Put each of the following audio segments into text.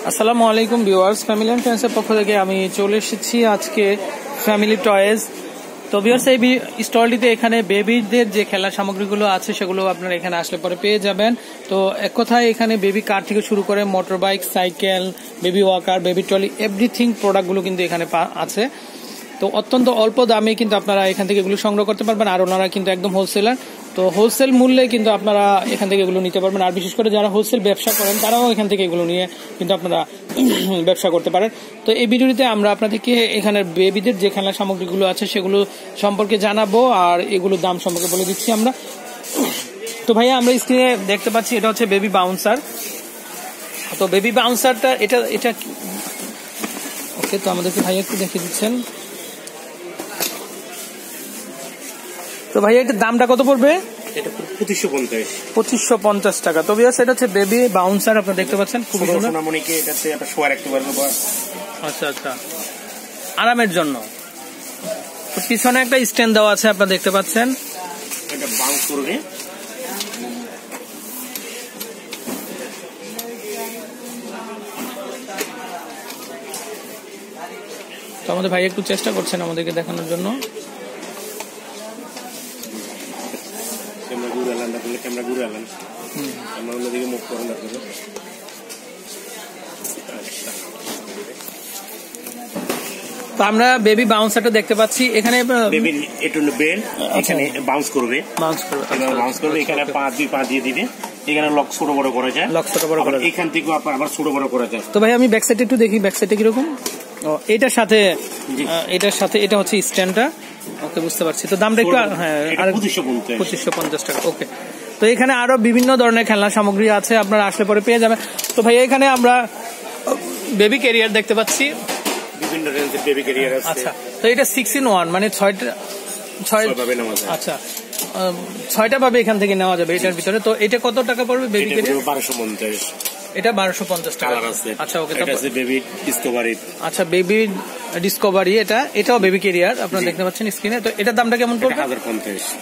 আসসালামু আলাইকুম viewers, family and ফ্রেন্ডসের পক্ষ থেকে আমি চলে এসেছি আজকে ফ্যামিলি টয়েজ। তো ভিউয়ার্স, এই স্টলটিতে এখানে বেবিদের যে খেলার সামগ্রীগুলো আছে সেগুলো আপনারা এখানে আসলে পরে পেয়ে যাবেন। তো এক কথায় এখানে বেবি কার থেকে শুরু করে motor bike, cycle, baby walker, baby trolley, everything প্রোডাক্টগুলো কিন্তু এখানে আছে। তো অত্যন্ত অল্প দামে কিন্তু আপনারা এখান থেকে এগুলো সংগ্রহ করতে পারবেন। আর ওনারা কিন্তু একদম হোলসেলার, তো হোলসেল মূল্যে কিন্তু আপনারা এখান থেকে এগুলো নিতে পারবেন। আর বিশেষ করে যারা হোলসেল ব্যবসা করেন তারাও এখান থেকে এগুলো নিয়ে কিন্তু আপনারা ব্যবসা করতে পারেন। তো এই ভিডিওতে আমরা আপনাদেরকে এখানে বেবিদের যে খেলার সামগ্রীগুলো আছে সেগুলো সম্পর্কে জানাবো আর এগুলোর দাম সম্পর্কে বলে দিচ্ছি আমরা। তো ভাইয়া, আমরা স্ক্রিনে দেখতে পাচ্ছি এটা হচ্ছে বেবি বাউন্সার। তো বেবি বাউন্সারটা এটা ওকে, তো আমাদেরকে ভাইয়া একটু দেখিয়ে দিচ্ছেন। তো ভাইয়া, এটার দামটা কত পড়বে? এটা 2550 টাকা। তো ভাইয়া, সেটা হচ্ছে বেবি বাউন্সার, আপনারা দেখতে পাচ্ছেন খুব সুন্দর। সোনামণিকে এটাতে একটা শোয়ার রাখতে পারবে। আচ্ছা আচ্ছা, আরামের জন্য। তো পিছনে একটা স্ট্যান্ড দেওয়া আছে, আপনারা দেখতে পাচ্ছেন। এটা বাউন্স করবে। তো আমাদের ভাই একটু চেষ্টা করছেন আমাদেরকে দেখানোর জন্য। ক্যামেরা ঘুরে আলেন, আমরা অন্যদিকে মুখ করেন। তো আমরা বেবি বাউন্সারটা দেখতে পাচ্ছি এখানে। বেবির এটা হলো বেল, এখানে বাউন্স করবে। এখানে পা দিয়ে দিবে। এখানে লক ছোট বড় করা যায়, এখান থেকে আবার ছোট বড় করা যায়। তো ভাই, আমি ব্যাক সাইডে একটু দেখি, ব্যাক সাইডে কিরকম। এটার সাথে এটা হচ্ছে স্ট্যান্ডটা। ওকে, বুঝতে পারছি। তো দামটা একটু 2550 টাকা। ওকে, তো এখানে আরো বিভিন্ন ধরনের খেলনা সামগ্রী আছে, আপনারা আসলে পরে পেয়ে যাবেন। তো ভাই, এখানে আমরা বেবি ক্যারিয়ার দেখতে পাচ্ছি, বিভিন্ন রেঞ্জের বেবি ক্যারিয়ার আছে। আচ্ছা, তো এটা 6-in-1, মানে 6টা ভাবে এখান থেকে নেওয়া যাবে এটার ভিতরে। তো এটা কত টাকা পড়বে বেবি ক্যারিয়ার? 1250। এটা 1250 টাকা। আচ্ছা, ওকে। এটা আছে বেবি ডিসকভারি। আচ্ছা, বেবি ডিসকভারি, এটাও বেবি ক্যারিয়ার, আপনারা দেখতে পাচ্ছেন স্ক্রিনে। তো এটার দামটা কেমন পড়বে?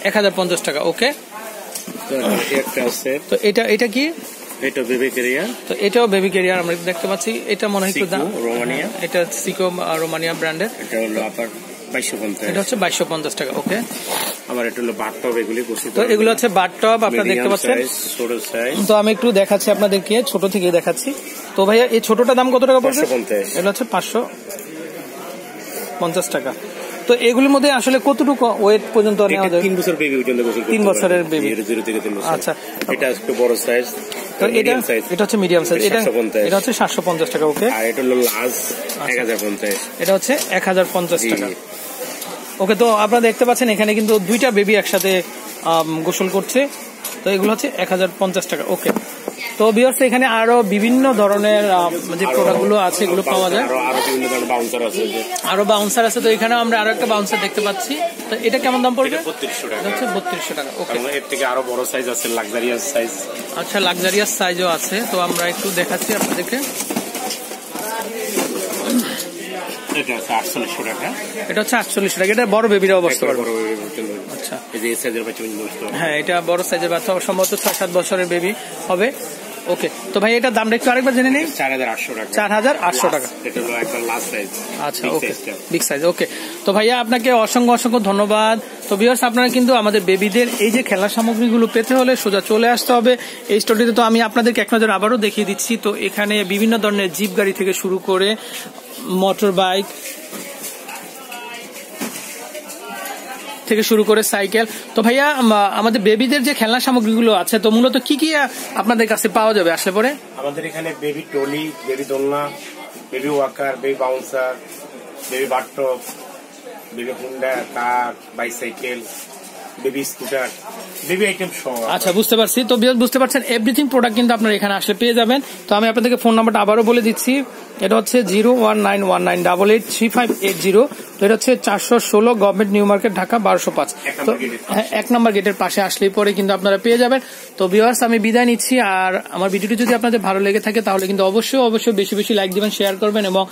1050 টাকা। ওকে, তো একটা আছে। তো এটা কি? এটা বেবি ক্যারিয়ার। তো এটাও বেবি ক্যারিয়ার আমরা দেখতে পাচ্ছি। এটা মনে হয় একটু দাম, রোমানিয়া। এটা সিকো রোমানিয়া ব্র্যান্ডের। এটা হলো আবার 2250। এটা হচ্ছে 2250 টাকা। ওকে, আবার এটা হলো বাথটব। এগুলি বসে, তো এগুলো হচ্ছে বাথটব, আপনারা দেখতে পাচ্ছেন। ছোট সাইজ। তো আমি একটু দেখাচ্ছি আপনাদেরকে, ছোট থেকে দেখাচ্ছি। তো ভাইয়া, এই ছোটটার দাম কত টাকা পড়বে? 550। এটা হচ্ছে 550 টাকা। তো এগুলোর মধ্যে আসলে কতটুকু ওয়েট পর্যন্ত নেওয়া যায়? 3 বছর বেবি পর্যন্ত গোসল করতে পারবে। 3 বছরের বেবি, 0 থেকে 3 বছর। আচ্ছা, এটা একটু বড় সাইজ। তো এটা হচ্ছে মিডিয়াম সাইজ। এটা হচ্ছে 750 টাকা। ওকে, আর এটা হলো লার্জ 1050। এটা হচ্ছে 1050 টাকা। ওকে, তো আপনারা দেখতে পাচ্ছেন এখানে কিন্তু 2টা বেবি একসাথে গোসল করছে। তো এগুলো হচ্ছে 1050 টাকা। ওকে, তো ভিউয়ার্স, এখানে আরো বিভিন্ন ধরনের যে প্রোডাক্টগুলো আছে এগুলো পাওয়া যায়। আরো বাউন্সার আছে। তো এখানে আমরা আরো একটা বাউন্সার দেখতে পাচ্ছি। তো এটা কেমন দাম পড়বে? 3200 টাকা। হচ্ছে 3200 টাকা। ওকে, এর থেকে আরো বড় সাইজ আছে, লাক্সারিয়াস সাইজ। আচ্ছা, লাক্সারিয়াস সাইজও আছে। তো আমরা একটু দেখাচ্ছি আপনাদেরকে। এটা আছে 4800 টাকা। এটা হচ্ছে 4800 টাকা। এটা বড় বেবিরা অবস্থা পারবে। আচ্ছা, এই সাইজের বাচ্চা বসতে পারবে। হ্যাঁ, এটা বড় সাইজের বাচ্চা, সম্ভবত 6-7 বছরের বেবি হবে। ওকে, তো ভাই, এটার দামটা একটু আরেকবার জেনে নেই। 4800 টাকা। 4800 টাকা। এটা হলো একদম লাস্ট সাইজ। আচ্ছা, ওকে, বিগ সাইজ। ওকে, তো ভাইয়া, আপনাকে অসংখ্য ধন্যবাদ। তো ভিউয়ার্স, আপনারা কিন্তু আমাদের বেবিদের এই যে খেলার সামগ্রীগুলো পেতে হলে সোজা চলে আসতে হবে এই স্টোরটিতে। তো আমি আপনাদেরকে এক নজর আবারও দেখিয়ে দিচ্ছি। তো এখানে বিভিন্ন ধরনের জিপ গাড়ি থেকে শুরু করে মোটর বাইক থেকে শুরু করে সাইকেল। তো ভাইয়া, আমাদের বেবিদের যে খেলনা সামগ্রীগুলো আছে, তো মূলত কি কি আপনাদের কাছে পাওয়া যাবে আসলে পরে? আমাদের এখানে বেবি ট্রলি, বেবি দোলনা, baby walker, baby bouncer, baby bathtub, baby Honda, car, bicycle, baby scooter, baby item সহ। আচ্ছা, বুঝতে পারছি। তো বুঝতে পারছেন, এভরিথিং প্রোডাক্ট কিন্তু আপনারা এখানে আসলে পেয়ে যাবেন। তো আমি আপনাদেরকে ফোন নাম্বারটা আবারও বলে দিচ্ছি। এটা হচ্ছে 01919883580। তো এটা হচ্ছে 416 গভর্নমেন্ট নিউ মার্কেট, ঢাকা 1205। তো 1 নম্বর গেটের পাশে আসলেই পরে কিন্তু আপনারা পেয়ে যাবেন। তো ভিউয়ার্স, আমি বিদায় নিচ্ছি। আর আমার ভিডিওটি যদি আপনাদের ভালো লেগে থাকে তাহলে কিন্তু অবশ্যই বেশি লাইক দিবেন, শেয়ার করবেন এবং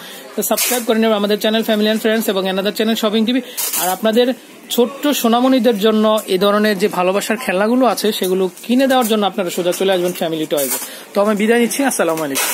সাবস্ক্রাইব করে নেবেন আমাদের চ্যানেল ফ্যামিলি এন্ড ফ্রেন্ডস এবং অ্যানাদার চ্যানেল শপিং টিভি। আর আপনাদের ছোট্ট সোনামণিদের জন্য এই ধরনের যে ভালোবাসার খেলনাগুলো আছে সেগুলো কিনে দেওয়ার জন্য আপনারা সোজা চলে আসবেন ফ্যামিলি টয়েজে। তো আমি বিদায় নিচ্ছি। আসসালামু আলাইকুম।